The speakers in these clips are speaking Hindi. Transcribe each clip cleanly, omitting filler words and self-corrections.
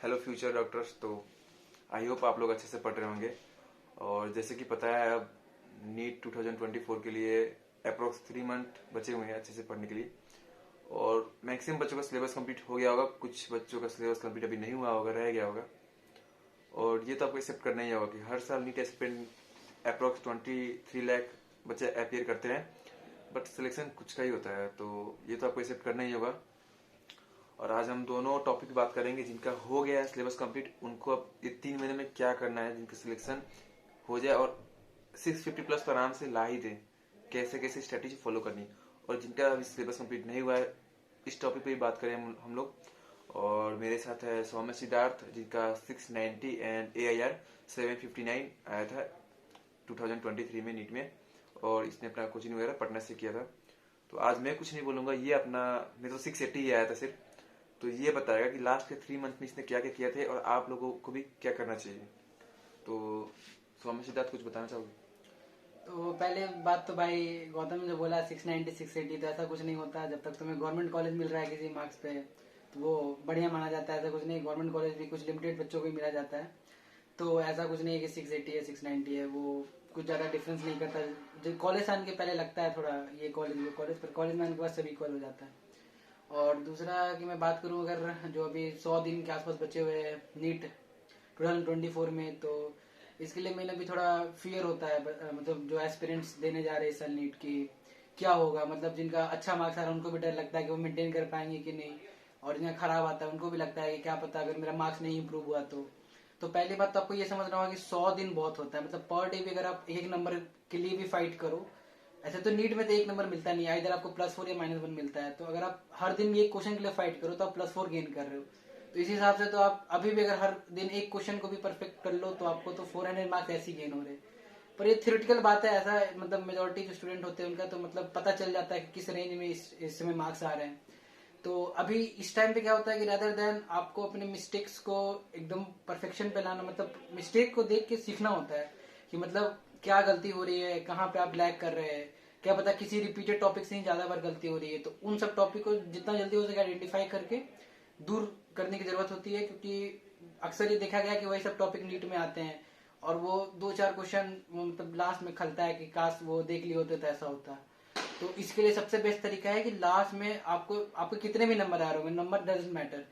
Hello future doctors. तो आई होप आप लोग अच्छे से पढ़ रहे होंगे। और जैसे कि पता है अब नीट 2024 के लिए अप्रोक्स 3 मंथ बचे हुए हैं अच्छे से पढ़ने के लिए। और मैक्सिमम बच्चों का सिलेबस कंप्लीट हो गया होगा, कुछ बच्चों का सिलेबस कंप्लीट अभी नहीं हुआ होगा, रह गया होगा। और ये तो आपको एक्सेप्ट करना ही होगा कि हर साल नीट एस्पिरेंट अप्रोक्स 23 लाख बच्चे अपियर करते हैं, बट सिलेक्शन कुछ का ही होता है। तो ये तो आपको एक्सेप्ट करना ही होगा। और आज हम दोनों टॉपिक की बात करेंगे जिनका हो गया है सिलेबस कंप्लीट, उनको अब ये 3 महीने में क्या करना है जिनका सिलेक्शन हो जाए और 650+ तो आराम से ला ही दे, कैसे कैसे स्ट्रेटेजी फॉलो करनी। और जिनका अभी सिलेबस कंप्लीट नहीं हुआ है, इस टॉपिक पे ही बात करें हम लोग। और मेरे साथ है सौम्य सिद्धार्थ, जिनका 690 एंड AIR 759 आया था 2023 में नीट में, और इसने अपना कोचिंग वगैरह पटना से किया था। तो आज मैं कुछ नहीं बोलूंगा, ये अपना मेरे तो 680 ही आया था सिर्फ। तो ये बताएगा कि लास्ट के 3 मंथ में इसने क्या क्या किया थे और आप लोगों को भी क्या करना चाहिए। तो स्वामी सिद्धार्थ कुछ बताना चाहोगे? तो पहले बात तो भाई गौतम ने जो बोला 690 680, तो ऐसा कुछ नहीं होता। जब तक तुम्हें गवर्नमेंट कॉलेज मिल रहा है किसी मार्क्स पे तो वो बढ़िया माना जाता है। ऐसा कुछ नहीं, गवर्नमेंट कॉलेज भी कुछ लिमिटेड बच्चों को ही मिला जाता है। तो ऐसा कुछ नहीं है कि 680 है 690 है, वो कुछ ज़्यादा डिफरेंस नहीं करता। जो कॉलेज आने के पहले लगता है थोड़ा ये कॉलेज वो कॉलेज, पर कॉलेज में आने के बाद सभी इक्वल हो जाता है। और दूसरा कि मैं बात करूं, अगर जो अभी 100 दिन के आसपास बचे हुए हैं नीट 2024 में, तो इसके लिए मैंने भी थोड़ा फियर होता है। मतलब जो एस्पिरेंट्स देने जा रहे हैं इस साल नीट की, क्या होगा। मतलब जिनका अच्छा मार्क्स आ रहा है उनको भी डर लगता है कि वो मेंटेन कर पाएंगे कि नहीं, और जिनका खराब आता है उनको भी लगता है कि क्या पता अगर मेरा मार्क्स नहीं इंप्रूव हुआ तो पहली बात तो आपको ये समझना होगा कि 100 दिन बहुत होता है। मतलब पर डे भी अगर आप एक नंबर के लिए भी फाइट करो, ऐसे तो नीट में तो एक नंबर मिलता नहीं है, इधर आपको +4 या -1 मिलता है। तो अगर आप हर दिन एक क्वेश्चन के लिए फाइट करो तो आप +4 गेन कर रहे हो। तो इस हिसाब से तो आप अभी भी अगर हर दिन एक क्वेश्चन को भी परफेक्ट कर लो तो आपको तो 400 मार्क्स ऐसे ही गेन हो रहे हैं। पर ये थ्योरेटिकल बात है, ऐसा मतलब मेजोरिटी जो स्टूडेंट होते हैं उनका तो मतलब पता चल जाता है कि किस रेंज में इस समय मार्क्स आ रहे हैं। तो अभी इस टाइम पे क्या होता है कि रादर देन आपको अपने मिस्टेक्स को एकदम परफेक्शन पे लाना, मतलब मिस्टेक को देख के सीखना होता है कि मतलब क्या गलती हो रही है, कहाँ पे आप लैग कर रहे हैं। क्या पता किसी रिपीटेड टॉपिक से ही ज्यादा बार गलती हो रही है, तो उन सब टॉपिक को जितना जल्दी हो सके आइडेंटिफाई करके दूर करने की जरूरत होती है। क्योंकि अक्सर ये देखा गया कि वही सब टॉपिक नीट में आते हैं और वो 2-4 क्वेश्चन मतलब लास्ट में खलता है कि काश वो देख लिए होते तो ऐसा होता। तो इसके लिए सबसे बेस्ट तरीका है कि लास्ट में आपको कितने भी नंबर आ रहे होंगे, नंबर डजंट मैटर।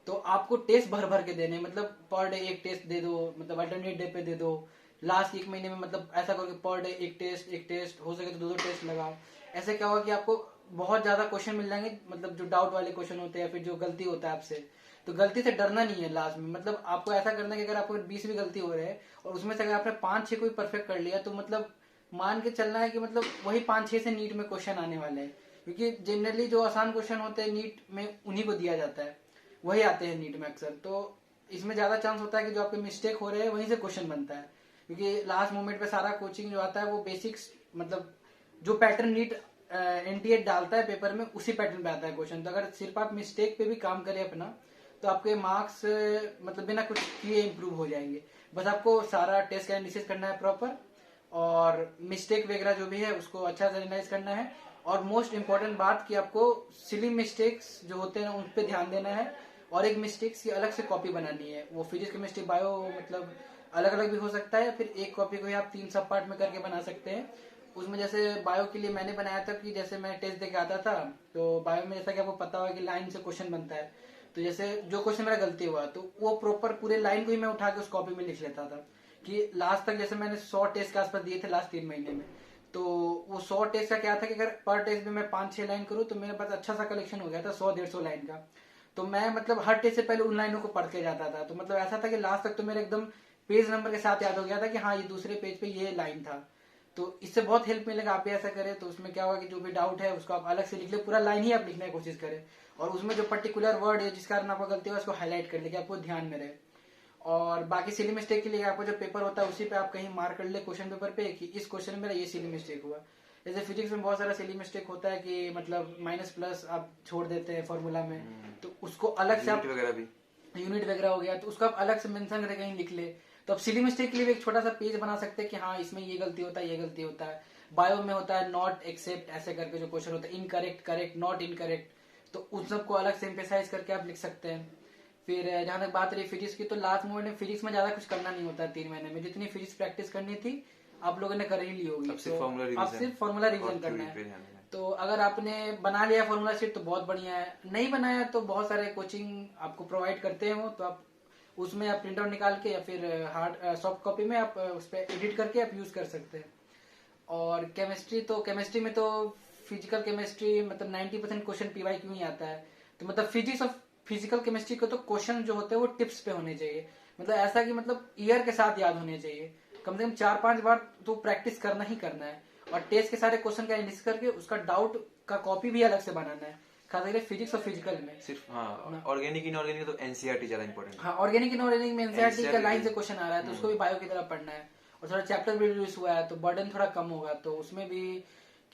तो आपको टेस्ट भर भर के देने, मतलब पर डे एक टेस्ट दे दो, मतलब अल्टरनेट डे पे दे दो। लास्ट एक महीने में मतलब ऐसा करो कि पर डे एक टेस्ट हो सके तो 2-2 टेस्ट लगाओ। ऐसे क्या होगा कि आपको बहुत ज्यादा क्वेश्चन मिल जाएंगे, मतलब जो डाउट वाले क्वेश्चन होते हैं या फिर जो गलती होता है आपसे। तो गलती से डरना नहीं है लास्ट में, मतलब आपको ऐसा करना है कि अगर आपको 20 भी गलती हो रहे हैं और उसमें से अगर आपने 5-6 कोई परफेक्ट कर लिया तो मतलब मान के चलना है कि मतलब वही 5-6 से नीट में क्वेश्चन आने वाले हैं। क्योंकि जनरली जो आसान क्वेश्चन होते हैं नीट में उन्हीं को दिया जाता है, वही आते हैं नीट में अक्सर। तो इसमें ज्यादा चांस होता है कि जो आपके मिस्टेक हो रहे हैं वहीं से क्वेश्चन बनता है। क्योंकि लास्ट मोमेंट पे सारा कोचिंग जो आता है वो बेसिक्स, मतलब जो पैटर्न नीट NTA डालता है पेपर में उसी पैटर्न पे आता है क्वेश्चन। तो अगर सिर्फ आप मिस्टेक पे भी काम करें अपना तो आपके मार्क्स मतलब बिना कुछ किए इम्प्रूव हो जाएंगे। बस आपको सारा टेस्ट का एनालिसिस करना है प्रॉपर, और मिस्टेक वगैरह जो भी है उसको अच्छा से एनालाइज करना है। और मोस्ट इम्पोर्टेंट बात कि आपको सिली मिस्टेक्स जो होते हैं उन पर ध्यान देना है, और एक मिस्टेक्स की अलग से कॉपी बनानी है। वो फिजिक्स केमिस्ट्री बायो मतलब अलग अलग भी हो सकता है, फिर एक कॉपी को ही आप 3 सब पार्ट में करके बना सकते हैं। उसमें जैसे बायो के लिए मैंने बनाया था कि जैसे मैं टेस्ट देके आता था, तो बायो में जैसा कि आपको पता होगा कि लाइन से क्वेश्चन बनता है। तो जैसे जो क्वेश्चन मेरा गलती हुआ तो वो प्रॉपर पूरे लाइन को ही मैं उठा के उस कॉपी में लिख लेता था कि लास्ट तक जैसे मैंने 100 टेस्ट के आसपास दिए थे लास्ट 3 महीने में। तो वो 100 टेस्ट का क्या था कि अगर पर टेस्ट में मैं 5-6 लाइन करूँ तो मेरे पास अच्छा सा कलेक्शन हो गया था 100-150 लाइन का। तो मैं मतलब हर टेस्ट से पहले उन लाइनों को पढ़ के जाता था। तो मतलब ऐसा था कि लास्ट तक तो मेरे एकदम पेज नंबर के साथ याद हो गया था कि हाँ ये दूसरे पेज पे ये लाइन था। तो इससे बहुत हेल्प मिलेगा, आप भी ऐसा करें। तो उसमें क्या होगा कि जो भी डाउट है उसको आप अलग से लिख ले, पूरा लाइन ही आप लिखने की कोशिश करें, और उसमें जो पर्टिकुलर वर्ड है जिस कारण आपको गलती हो उसको हाईलाइट कर ले कि आपको ध्यान में रहे। और बाकी सिली मिस्टेक के लिए आपको जो पेपर होता है उसी पे आप कहीं मार्क कर ले क्वेश्चन पेपर पे कि इस क्वेश्चन में मेरा ये सिली मिस्टेक हुआ। जैसे फिजिक्स में बहुत सारा सिली मिस्टेक होता है कि मतलब माइनस प्लस आप छोड़ देते हैं फॉर्मूला में, तो उसको अलग से आप यूनिट वगैरह हो गया तो उसको आप अलग से मेंशन करके कहीं लिख ले। तो आप सिली मिस्टेक के लिए भी एक छोटा सा पेज बना सकते हैं कि हाँ इसमें ये गलती होता है ये गलती होता है। बायो में होता है नॉट एक्सेप्ट ऐसे करके जो क्वेश्चन होता है, इनकरेक्ट करेक्ट नॉट इनकरेक्ट, तो उन सबको अलग से एम्फेसाइज करके आप लिख सकते हैं। फिर जहाँ तक बात रही फिजिक्स की, तो लास्ट मोमेंट में फिजिक्स में ज्यादा कुछ करना नहीं होता 3 महीने में। जितनी फिजिक्स प्रैक्टिस करनी थी आप लोगों ने कर ही ली होगी, अब सिर्फ तो फॉर्मूला अब रिवीजन सिर्फ फॉर्मूला और रिवीजन करना थ्योरी पे है। ध्यान देना है। तो अगर आपने बना लिया फॉर्मूला शीट तो बहुत बढ़िया है, नहीं बनाया तो बहुत सारे कोचिंग आपको प्रोवाइड करते हैं वो, तो आप उसमें आप प्रिंट आउट निकाल के या फिर हार्ड सॉफ्ट कॉपी में आप उस पर एडिट करके आप यूज कर सकते हैं। और केमिस्ट्री में तो फिजिकल केमिस्ट्री मतलब 90% क्वेश्चन पीवाईक्यू ही आता है। तो मतलब फिजिक्स और फिजिकल केमिस्ट्री को तो क्वेश्चन जो होते हैं वो टिप्स पे होने चाहिए, मतलब ऐसा कि मतलब ईयर के साथ याद होने चाहिए, कम से कम 4-5 बार तो प्रैक्टिस करना ही करना है। और टेस्ट के सारे क्वेश्चन का एनालिसिस करके उसका डाउट का कॉपी भी अलग से बनाना है, खास करके फिजिक्स और फिजिकल में। सिर्फ हाँ, ऑर्गेनिक इनऑर्गेनिक तो एनसीईआरटी ज्यादा इंपॉर्टेंट है। हाँ, ऑर्गेनिक इनऑर्गेनिक में एनसीईआरटी का NCERT लाइन से क्वेश्चन आ रहा है, तो उसको भी बायो की तरह पढ़ना है। और थोड़ा चैप्टर भी रिड्यूस हुआ है तो बर्डन थोड़ा कम होगा, तो उसमें भी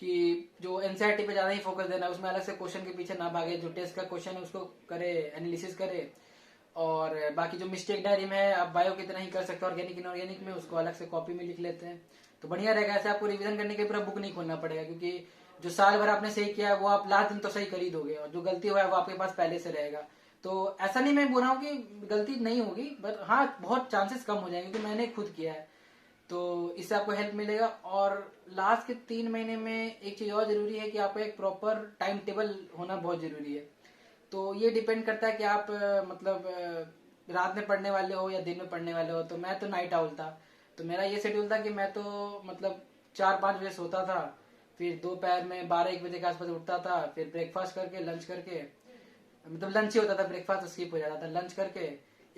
कि जो एनसीईआरटी पे ज्यादा ही फोकस देना है, उसमें अलग से क्वेश्चन के पीछे ना भागे, जो टेस्ट का क्वेश्चन है उसको करे, एनालिसिस करे। और बाकी जो मिस्टेक डायरी में है आप बायो की तरह ही कर सकते हैं, ऑर्गेनिक इनऑर्गेनिक में उसको अलग से कॉपी में लिख लेते हैं तो बढ़िया रहेगा। ऐसे आपको रिवीजन करने के पूरा बुक नहीं खोलना पड़ेगा, क्योंकि जो साल भर आपने सही किया है वो आप लास्ट दिन तो सही कर ही दोगे, और जो गलती हुआ है वो आपके पास पहले से रहेगा। तो ऐसा नहीं मैं बोल रहा हूँ कि गलती नहीं होगी, बट हाँ बहुत चांसेस कम हो जाएंगे, क्योंकि मैंने खुद किया है, तो इससे आपको हेल्प मिलेगा। और लास्ट के 3 महीने में एक चीज और जरूरी है कि आपको एक प्रॉपर टाइम टेबल होना बहुत जरूरी है। तो ये डिपेंड करता है कि आप रात में पढ़ने वाले हो या दिन में पढ़ने वाले हो। तो मैं तो नाइट आउल था, तो मेरा ये शेड्यूल था कि मैं तो मतलब 4-5 बजे सोता था, फिर दोपहर में 12-1 बजे के आसपास उठता था, फिर ब्रेकफास्ट करके लंच करके, मतलब लंच ही होता था, ब्रेकफास्ट तो स्किप हो जाता था, लंच करके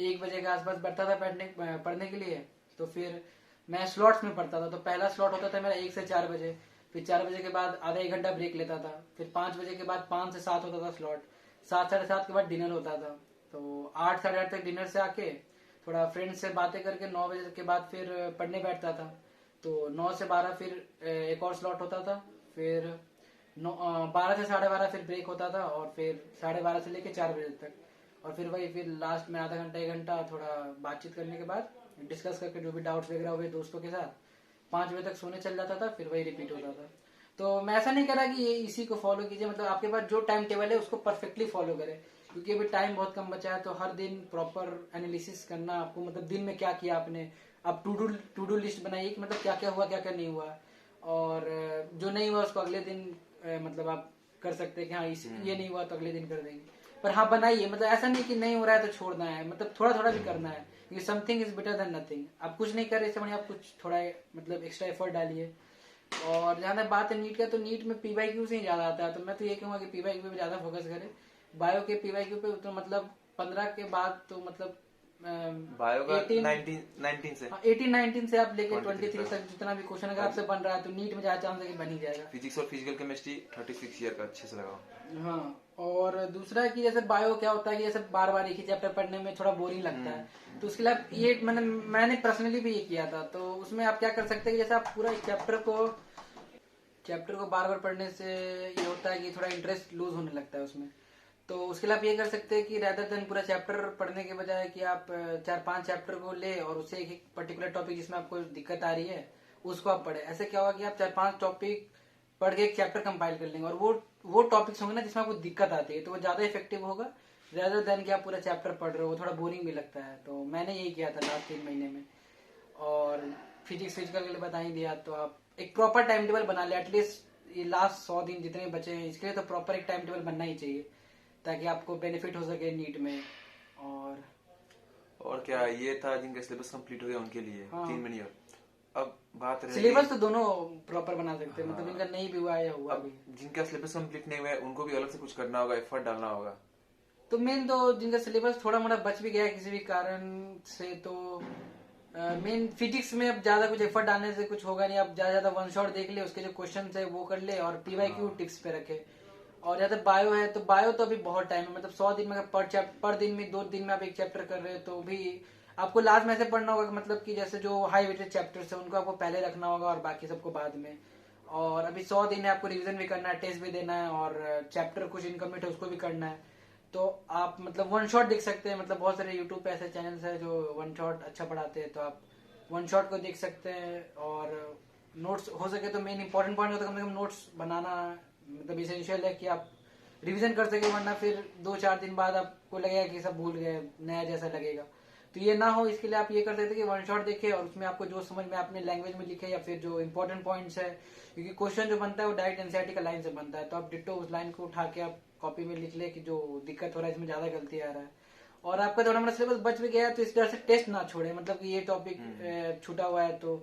1 बजे के आसपास बैठता था पढ़ने के लिए। तो फिर मैं स्लॉट्स में पढ़ता था, तो पहला स्लॉट होता था मेरा 1 से 4 बजे, फिर 4 बजे के बाद आधा 1 घंटा ब्रेक लेता था, फिर 5 बजे के बाद 5 से 7 होता था स्लॉट, 7-7:30 के बाद डिनर होता था। तो 8-8:30 तक डिनर से आके थोड़ा फ्रेंड्स से बातें करके 9 बजे के बाद फिर पढ़ने बैठता था। तो 9 से 12 फिर एक और स्लॉट होता था, फिर 12 से 12:30 फिर ब्रेक होता था, और फिर 12:30 से लेके 4 बजे तक, और फिर वही फिर लास्ट में आधा घंटा 1 घंटा थोड़ा बातचीत करने के बाद डिस्कस करके जो भी डाउट्स वगैरह हुए दोस्तों के साथ 5 बजे तक सोने चल जाता था, फिर वही रिपीट होता था। तो मैं ऐसा नहीं करा कि ये इसी को फॉलो कीजिए, मतलब आपके पास जो टाइम टेबल है उसको परफेक्टली फॉलो करें, क्योंकि अभी टाइम बहुत कम बचा है। तो हर दिन प्रॉपर एनालिसिस करना आपको, मतलब दिन में क्या किया आपने, आप टू डू लिस्ट बनाइए कि मतलब क्या क्या हुआ क्या क्या नहीं हुआ, और जो नहीं हुआ उसको अगले दिन मतलब आप कर सकते हैं कि हाँ ये नहीं हुआ तो अगले दिन कर देंगे। पर हाँ बनाइए, मतलब ऐसा नहीं कि नहीं हो रहा है तो छोड़ना है, मतलब थोड़ा थोड़ा भी करना है, क्योंकि something is better than nothing. आप कुछ नहीं कर रहे इससे बढ़िया आप कुछ थोड़ा मतलब एक्स्ट्रा एफर्ट डालिए। और जहाँ तक बात है नीट का, तो नीट में पीवाईक्यू से ही ज्यादा आता है, तो मैं तो ये कहूँगा कि पीवाईक्यू पे ज्यादा फोकस करें। बायो के पीवाईक्यू पे तो मतलब 15 के बाद तो मतलब बायो का 19 से 18-19 से आप लेके 23 23 तक जितना भी क्वेश्चन अगर आपसे बन रहा है तो नीट में ज्यादा चांस है कि बन ही जाएगा। फिजिक्स और फिजिकल केमिस्ट्री 36 ईयर का अच्छे से लगाओ। हाँ, और दूसरा कि जैसे बायो क्या होता है कि जैसे बार बार एक ही चैप्टर पढ़ने में थोड़ा बोरिंग लगता है, तो उसके लिए आप ये मैंने पर्सनली भी ये किया था। तो उसमें आप क्या कर सकते हैं कि जैसे आप पूरा एक चैप्टर को बार बार पढ़ने से ये होता है कि थोड़ा इंटरेस्ट लूज होने लगता है उसमें। तो उसके लिए आप ये कर सकते हैं कि रेदर देन पूरा चैप्टर पढ़ने के बजाय कि आप 4-5 चैप्टर को ले और उससे एक पर्टिकुलर टॉपिक जिसमें आपको दिक्कत आ रही है उसको आप पढ़े। ऐसे क्या होगा कि आप 4-5 टॉपिक पढ़ के एक चैप्टर कंपाइल कर लेंगे, और वो टॉपिक्स होंगे ना जिसमें आपको दिक्कत आती है, तो वो ज्यादा इफेक्टिव होगा रेदर देन कि आप पूरा चैप्टर पढ़ रहे हो, वो थोड़ा बोरिंग भी लगता है। तो मैंने यही किया था लास्ट 3 महीने में। और फिजिकल के लिए बता ही दिया, तो आप एक प्रॉपर टाइम टेबल बना ले, एटलीस्ट ये लास्ट 100 दिन जितने बचे हैं इसके लिए तो प्रॉपर एक टाइम टेबल बनना ही चाहिए, ताकि आपको बेनिफिट हो सके नीट में। और क्या ये था जिनका सिलेबस कंप्लीट हो गया उनके लिए 3 महीने। अब बात रही सिलेबस तो दोनों प्रॉपर बना सकते हैं, मतलब जिनका नहीं भी हुआ है या हुआ भी। जिनका सिलेबस कंप्लीट नहीं हुआ है उनको भी अलग से कुछ करना होगा, एफर्ट डालना होगा। तो मेन तो जिनका सिलेबस थोड़ा मोड़ा बच भी गया है किसी भी कारण से, तो मेन फिजिक्स में अब ज्यादा कुछ एफर्ट डालने से कुछ होगा नहीं। आप ज्यादा वन शॉट देख ले, उसके जो क्वेश्चन है वो कर ले और पीवाईक्यू टिप्स पे रखे। और ज्यादा बायो है तो बायो तो अभी बहुत टाइम है, मतलब 100 दिन में पर दिन में 2 दिन में आप एक चैप्टर कर रहे हो तो भी आपको लास्ट में ऐसे पढ़ना होगा, मतलब कि जैसे जो हाई वेटेड चैप्टर्स है उनको आपको पहले रखना होगा और बाकी सबको बाद में। और अभी 100 दिन है, आपको रिवीजन भी करना है, टेस्ट भी देना है, और चैप्टर कुछ इनकम्प्लीट है उसको भी करना है। तो आप मतलब वन शॉट देख सकते हैं, मतलब बहुत सारे यूट्यूब पे ऐसे चैनल्स है जो वन शॉट अच्छा पढ़ाते हैं, तो आप वन शॉट को देख सकते हैं। और नोट्स हो सके तो मेन इंपॉर्टेंट पॉइंट होता है कम से कम नोट्स बनाना, मतलब इसेंशियल है कि आप रिवीजन कर सके, वरना फिर 2-4 दिन बाद आपको लगेगा कि सब भूल गए, नया जैसा लगेगा। तो ये ना हो, इसके लिए आप ये कर सकते कि वन शॉट देखे और उसमें आपको जो समझ में अपने लैंग्वेज में लिखे, या फिर जो इंपॉर्टेंट पॉइंट्स है, क्योंकि क्वेश्चन जो बनता है वो डायरेक्ट एनसीईआरटी का लाइन से बनता है, तो आप डिट्टो उस लाइन को उठा के आप कॉपी में लिख ले कि जो दिक्कत हो रहा है, इसमें ज्यादा गलती आ रहा है। और आपका थोड़ा मोटा सिलेबस बच भी गया है, तो इस तरह से टेस्ट ना छोड़े, मतलब कि ये टॉपिक छूटा हुआ है तो,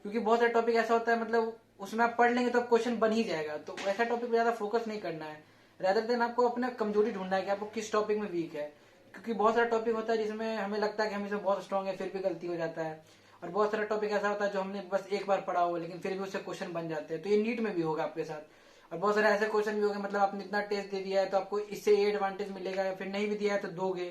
क्योंकि बहुत सारे टॉपिक ऐसा होता है मतलब उसमें आप पढ़ लेंगे तो क्वेश्चन बन ही जाएगा, तो ऐसा टॉपिक पे ज्यादा फोकस नहीं करना है। रेदर देन आपको अपना कमजोरी ढूंढना है कि आपको किस टॉपिक में वीक है, क्योंकि बहुत सारा टॉपिक होता है जिसमें हमें लगता है कि हम इसमें बहुत स्ट्रांग है, फिर भी गलती हो जाता है। और बहुत सारा टॉपिक ऐसा होता है जो हमने बस एक बार पढ़ा हो लेकिन फिर भी उससे क्वेश्चन बन जाते हैं, तो ये नीट में भी होगा आपके साथ। और बहुत सारे ऐसे क्वेश्चन भी होंगे, मतलब आपने इतना टेस्ट दे दिया है तो आपको इससे ये एडवांटेज मिलेगा, या फिर नहीं भी दिया है तो दोगे।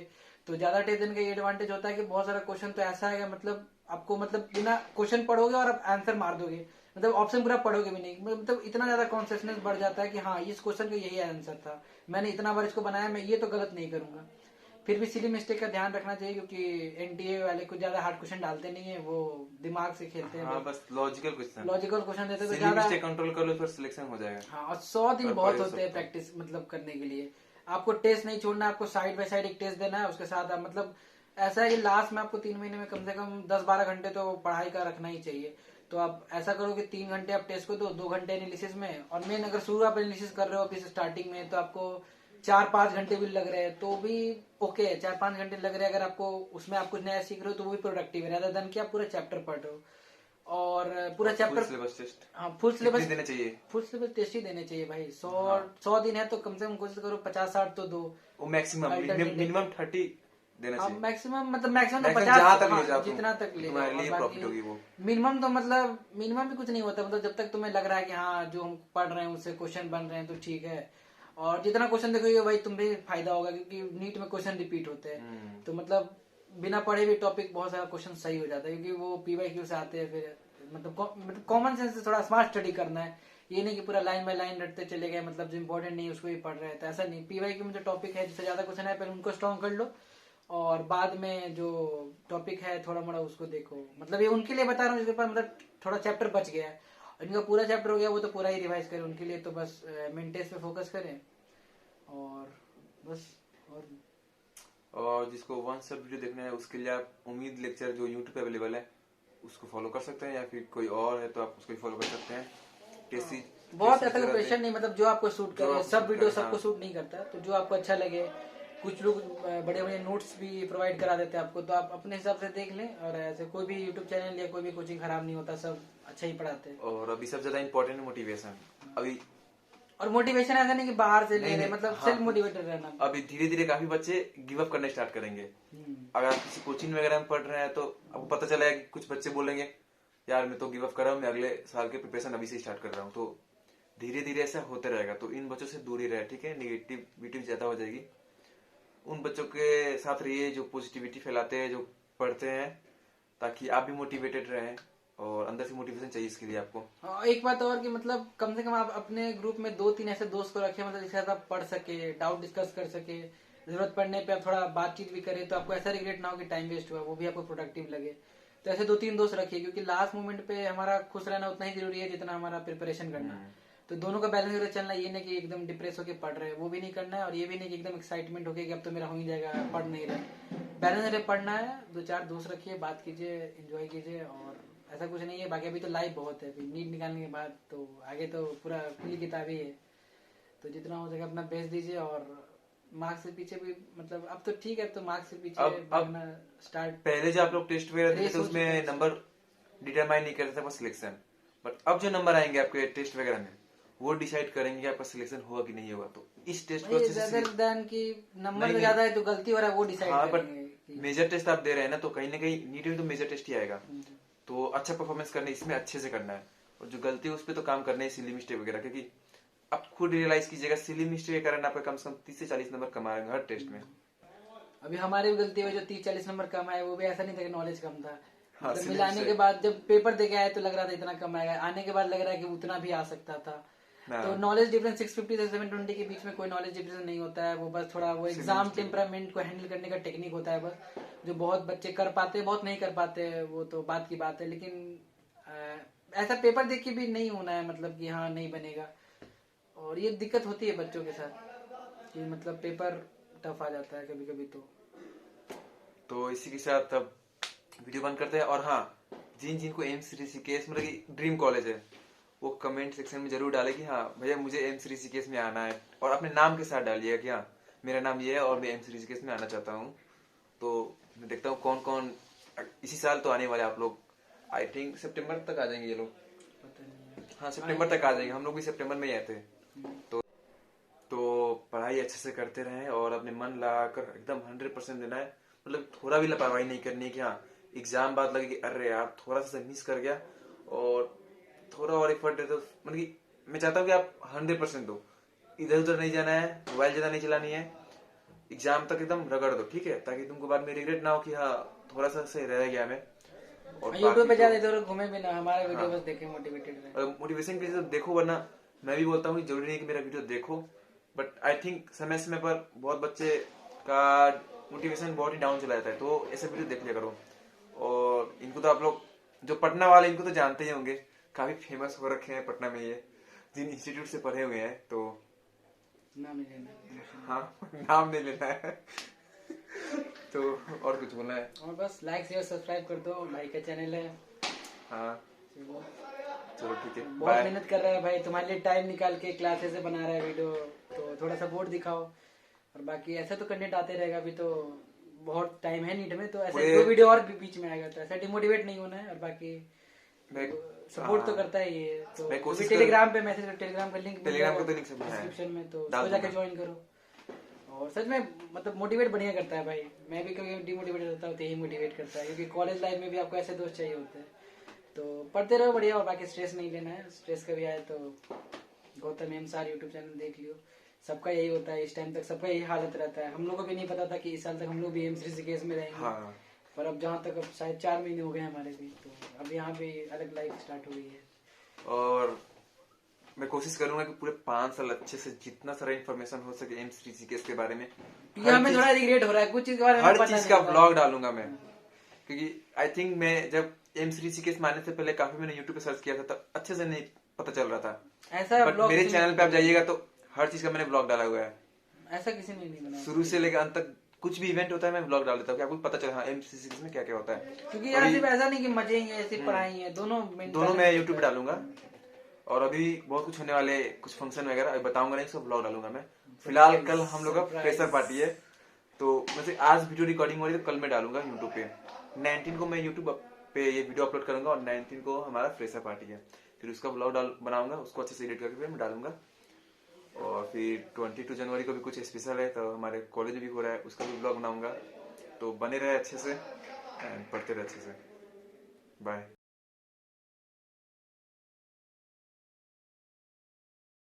तो ज्यादा टेस्ट देने का ये एडवांटेज होता है कि बहुत सारा क्वेश्चन तो ऐसा है मतलब आपको, मतलब बिना क्वेश्चन पढ़ोगे और आप आंसर मार दोगे, मतलब ऑप्शन पूरा पढ़ोगे भी नहीं, मतलब इतना ज्यादा कॉन्सियसनेस बढ़ जाता है कि हाँ इस क्वेश्चन का यही आंसर था, मैंने इतना बार इसको बनाया, मैं ये तो गलत नहीं करूंगा। फिर भी सिली मिस्टेक का ध्यान रखना चाहिए, क्योंकि एनटीए वाले कुछ ज्यादा हार्ड क्वेश्चन डालते नहीं है, वो दिमाग से खेलते हैं। हाँ, बस लॉजिकल क्वेश्चन देते तो सिली ज्यादा मिस्टेक कंट्रोल कर लो, फिर सिलेक्शन हो जाएगा। हाँ, और 100 दिन और बहुत पढ़ होते हैं सकते हो। प्रैक्टिस मतलब करने के लिए। आपको टेस्ट नहीं छोड़ना, आपको साइड बाय साइड एक टेस्ट देना है, उसके साथ आप मतलब ऐसा है कि लास्ट में आपको 3 महीने में कम से कम 10-12 घंटे तो पढ़ाई का रखना ही चाहिए। तो आप ऐसा करो कि 3 घंटे आप टेस्ट को दो, 2 घंटे एनालिसिस में, और मेन अगर शुरू आप एनालिसिस कर रहे हो अभी स्टार्टिंग में, तो आपको 4-5 घंटे भी लग रहे हैं तो भी ओके है। 4-5 घंटे लग रहे हैं अगर आपको, उसमें आप कुछ नया सीख रहे हो तो वो भी प्रोडक्टिव है, rather than कि आप पूरा चैप्टर पढ़ रहे हो। और पूरा चैप्टर, सिलेबस टेस्ट हाँ फुल सिलेबस देने चाहिए। फुल सिलेबस टेस्ट ही देने चाहिए भाई। 100 हाँ। 100 दिन है तो कम से कम कोशिश करो 50-60 तो दो। वो मैक्सिमम Alternative। मिनिमम 30 देना हाँ चाहिए। मैक्सिमम, मतलब मैक्सिमम तो मैक्सिमम 50, जहाँ तक ले हाँ, जाओ तुम, जितना तक ले जाओ। तुम्हारे और लिए प्रॉफिट होगी वो। मिनिमम तो मतलब मिनिमम भी कुछ नहीं होता, मतलब जब तक तुम्हें लग रहा है कि हाँ जो हम पढ़ रहे हैं उससे क्वेश्चन बन रहे हैं तो ठीक है। और जितना क्वेश्चन देखोगे भाई तुम भी फायदा होगा, क्योंकि नीट में क्वेश्चन रिपीट होते हैं, तो मतलब बिना पढ़े भी टॉपिक बहुत सारा क्वेश्चन सही हो जाता है, क्योंकि वो पीवाईक्यू से आते हैं। फिर मतलब कॉमन सेंस से थोड़ा स्मार्ट स्टडी करना है, ये नहीं कि पूरा लाइन बाय लाइन रटते चले गए, मतलब जो इम्पोर्टेंट नहीं है उसको ही पढ़ रहे हैं, तो ऐसा नहीं। पीवाईक्यू में जो टॉपिक है जिससे ज्यादा क्वेश्चन है पहले उनको स्ट्रॉन्ग कर लो, और बाद में जो टॉपिक है थोड़ा मोड़ा उसको देखो। मतलब ये उनके लिए बता रहा हूँ जिसके पास मतलब थोड़ा चैप्टर बच गया है, इनका पूरा चैप्टर हो गया वो तो पूरा ही रिवाइज करें, उनके लिए तो बस मेन टेस्ट पे फोकस करें और बस। और जिसको वन शॉट वीडियो देखना है उसके लिए आप उम्मीद लेक्चर जो यूट्यूब पे अवेलेबल है उसको फॉलो कर सकते हैं, या फिर कोई और है तो आप उसको फॉलो कर सकते हैं। कैसी बहुत ऐसा प्रेशर नहीं, मतलब जो आपको सूट जो करे, आपको सब सूट वीडियो करे, सबको हाँ। सूट नहीं करता, तो जो आपको अच्छा लगे। कुछ लोग बड़े बड़े नोट्स भी प्रोवाइड करा देते हैं आपको, तो आप अपने हिसाब से देख लें। और ऐसे कोई भी यूट्यूब चैनल या कोई भी कोचिंग खराब नहीं होता, सब अच्छा ही पढ़ाते हैं। और अभी सबसे ज्यादा इम्पोर्टेंट मोटिवेशन। अभी और मोटिवेशन ऐसा नहीं कि बाहर से ले नहीं, रहे, नहीं, मतलब हाँ, सेल्फ मोटिवेटेड रहना। अभी धीरे धीरे काफी बच्चे गिव अप करने स्टार्ट करेंगे। अगर आप किसी कोचिंग वगैरह में पढ़ रहे हैं तो आपको पता चला है कि कुछ बच्चे बोलेंगे यार मैं तो गिव अप कर रहा हूँ, मैं अगले साल के प्रिपरेशन अभी से स्टार्ट कर रहा हूँ। तो धीरे धीरे ऐसा होते रहेगा, तो इन बच्चों से दूर ही रहे, ठीक है। निगेटिविटी ज्यादा हो जाएगी। उन बच्चों के साथ रहिए जो पॉजिटिविटी फैलाते हैं, जो पढ़ते हैं, ताकि आप भी मोटिवेटेड रहें। और अंदर से मोटिवेशन चाहिए इसके लिए आपको। हाँ, एक बात और कि मतलब कम से कम आप अपने ग्रुप में 2-3 ऐसे दोस्त को रखें, मतलब जिसके साथ आप पढ़ सके, डाउट डिस्कस कर सके, जरूरत पड़ने पे आप थोड़ा बातचीत भी करें, तो आपको ऐसा रिग्रेट ना हो कि टाइम वेस्ट हुआ, वो भी आपको प्रोडक्टिव लगे। तो ऐसे 2-3 दोस्त रखिए, क्योंकि लास्ट मोमेंट पे हमारा खुश रहना उतना ही जरूरी है जितना हमारा प्रिपरेशन करना। तो दोनों का बैलेंस करके चलना, ये नहीं कि एकदम डिप्रेस होकर पढ़ रहे हैं, वो भी नहीं करना है, और ये भी नहीं कि एकदम एक्साइटमेंट होके कि अब तो मेरा हो ही जाएगा, पढ़ नहीं रहे। बैलेंस करके पढ़ना है। 2-4 दोस्त रखिए, बात कीजिए, एंजॉय कीजिए, और ऐसा कुछ नहीं है। बाकी अभी तो लाइफ बहुत है, अभी नीट निकालने के बाद तो आगे तो पूरा खुली किताब ही है। तो जितना हो सके अपना बेस्ट दीजिए, और मार्क्स के पीछे भी मतलब अब तो ठीक है, तो मार्क्स के पीछे भागना स्टार्ट। पहले जो आप लोग टेस्ट वगैरह देते थे उसमें नंबर डिटरमाइन नहीं करता था बस सिलेक्शन, बट अब जो नंबर आएंगे आपके टेस्ट वगैरह में वो डिसाइड करेंगे कि आपका सिलेक्शन होगा कि नहीं होगा। तो इस टेस्ट को अच्छे से कि नंबर ज्यादा है तो गलती हो रहा है वो डिसाइड हाँ, करेंगे। मेजर टेस्ट आप दे रहे हैं ना, तो कहीं ना कहीं नीट में तो मेजर टेस्ट ही आएगा। तो अच्छा परफॉर्मेंस करना है, इसमें अच्छे से करना है, और जो गलती है उस पर तो काम करना है, सिली मिस्टेक वगैरह। क्योंकि आप खुद रियलाइज कीजिएगा सिली मिस्टेक के कारण आपका कम से कम 30 से 40 नंबर कम आएंगे हर टेस्ट में। अभी हमारी भी गलती हुई, जो 30-40 नंबर कम आए, वो भी ऐसा नहीं था कि नॉलेज कम था। हाँ, मतलब मिलाने के बाद जब पेपर देके आए तो लग रहा था इतना कम आएगा, आने के बाद लग रहा है कि उतना भी आ सकता था। तो नॉलेज डिफरेंस 650 से 720 के बीच में कोई नॉलेज डिफरेंस नहीं होता है, वो बस थोड़ा वो एग्जाम टेम्परामेंट को हैंडल करने का टेक्निक होता है बस। जो बहुत बच्चे कर पाते हैं, बहुत नहीं कर पाते हैं, वो तो बात की बात है। लेकिन ऐसा पेपर देख के भी नहीं होना है, मतलब कि हाँ नहीं बनेगा, और ये दिक्कत होती है बच्चों के साथ। कि मतलब पेपर टफ आ जाता है कभी कभी। तो इसी के साथ अब वीडियो बंद करते हैं। और हाँ, जिन जिनको एम्स ऋषिकेश मतलब कि ड्रीम कॉलेज है, वो कमेंट सेक्शन में जरूर डाले कि हाँ भैया मुझे एम्स ऋषिकेश में आना है, और अपने नाम के साथ डालिएगा कि हाँ मेरा नाम ये है और मैं एम्स ऋषिकेश में आना चाहता हूँ। तो मैं देखता हूँ कौन कौन इसी साल तो आने वाले। आप लोग आई थिंक सितंबर तक आ जाएंगे ये लोग। पता नहीं है। हाँ, सितंबर तक आ जाएंगे। हम लोग भी सितंबर में ही आए थे। तो पढ़ाई अच्छे से करते रहें और अपने मन लगाकर एकदम 100% देना है। मतलब थोड़ा भी लापरवाही नहीं करनी है कि हाँ एग्जाम बाद लगे कि अरे यार थोड़ा सा मिस कर गया, और थोड़ा और एफर्ट दे दो। मतलब कि मैं चाहता हूँ कि आप 100% दो। इधर उधर नहीं जाना है, मोबाइल ज्यादा नहीं चलानी है, एग्जाम तक एकदम रगड़ दो, ठीक है, ताकि तुमको बाद में रिग्रेट ना हो कि हाँ थोड़ा सा सही रह गया मैं। और यूट्यूब पे बाकी ज्यादा तो इधर घूमे भी ना, हमारे वीडियो हाँ, बस देखे मोटिवेटेड रहे। मोटिवेशन के लिए तो देखो, वरना मैं भी बोलता हूँ कि जरूरी नहीं कि मेरा वीडियो देखो, बट आई थिंक समय समय पर बहुत बच्चे का मोटिवेशन बहुत ही डाउन चला जाता है, तो ऐसे वीडियो देख लिया करो। और इनको तो आप लोग जो पटना वाले, इनको तो जानते ही होंगे, काफी फेमस हो रखे हैं पटना में ये, जिन इंस्टीट्यूट से पढ़े हुए हैं। तो नाम नहीं लेना। हाँ, नाम नहीं लेना है। तो और कुछ बोलना है? और बस लाइक शेयर सब्सक्राइब कर दो, भाई का चैनल है। हाँ चलो, चलो ठीक है, बहुत बाय। मेहनत कर रहा है भाई, तुम्हारे लिए टाइम निकाल के क्लासेस से बना रहा है वीडियो, तो थोड़ा सपोर्ट दिखाओ। और बाकी ऐसा तो कंटेंट आते रहेगा, अभी तो बहुत टाइम है नीट में, तो ऐसे पूरे दो वीडियो और भी बीच में आएगा, तो ऐसा डिमोटिवेट नहीं होना है। और बाकी मैं सपोर्ट तो हाँ, करता ही है। तो मैं कोशिश टेलीग्राम पे मैसेज कर, टेलीग्राम का लिंक टेलीग्राम का तो लिंक सब है, डिस्क्रिप्शन में, तो डाल उसको जाके दूंगा। ज्वाइन करो। और सच में मतलब मोटिवेट बढ़िया करता है भाई। मैं भी कभी डिमोटिवेट होता हूँ तो यही मोटिवेट करता है, क्योंकि कॉलेज लाइफ में भी आपको ऐसे दोस्त चाहिए होते हैं। तो पढ़ते रहो बढ़िया, और बाकी स्ट्रेस नहीं लेना है। स्ट्रेस कभी आए तो गौतम एम सार यूट्यूब चैनल देख लियो। सबका यही होता है, इस टाइम तक सबका यही हालत रहता है। हम लोग को भी नहीं पता था कि इस साल तक हम लोग भी एम्स ऋषिकेश में रहेंगे। हाँ, पर अब जहाँ तक, अब शायद 4 महीने हो गए हमारे भी, तो अब यहाँ पे अलग लाइफ स्टार्ट हो गई है। और मैं कोशिश करूंगा कि पूरे 5 साल अच्छे से जितना सारा इन्फॉर्मेशन हो सके एम्स ऋषिकेश के बारे में, क्योंकि हमें थोड़ा रिग्रेट हो रहा है कुछ चीज के बारे में, हर पता चीज नहीं का था। ब्लॉग डालूंगा मैं। क्योंकि आई थिंक मैं जब एम्स ऋषिकेश में आने से पहले काफी मैंने यूट्यूब पे सर्च किया था, तब अच्छे से नहीं पता चल रहा था। ऐसा बट ब्लॉग मेरे किसी ने चैनल पे आप जाइएगा तो हर चीज का मैंने ब्लॉग डाला हुआ है। ऐसा किसी ने नहीं बनाया, शुरू से लेकर अंत तक कुछ भी इवेंट होता है मैं ब्लॉग डाल देता हूँ कि आपको पता चले हाँ एम्स ऋषिकेश में क्या क्या होता है। क्योंकि और यार ये सिर्फ ऐसा नहीं कि मजे ही है, सिर्फ पढ़ाई है, दोनों दोनों मैं यूट्यूब पे डालूंगा। और अभी बहुत कुछ होने वाले, कुछ फंक्शन वगैरह अभी बताऊंगा नहीं, सब ब्लॉग डालूंगा मैं। फिलहाल कल हम लोग का फ्रेशर पार्टी है, तो वैसे आज वीडियो रिकॉर्डिंग हो रही है, तो कल मैं डालूंगा यूट्यूब पे। 19 को मैं यूट्यूब पे ये वीडियो अपलोड करूंगा, और 19 को हमारा फ्रेशर पार्टी है। फिर उसका ब्लॉग बनाऊंगा, उसको अच्छे से एडिट करके फिर मैं डालूंगा। और फिर 22 जनवरी को भी कुछ स्पेशल है, तो हमारे कॉलेज भी हो रहा है, उसका भी ब्लॉग बनाऊंगा। तो बने रहे अच्छे से एंड पढ़ते रहे अच्छे से। बाय।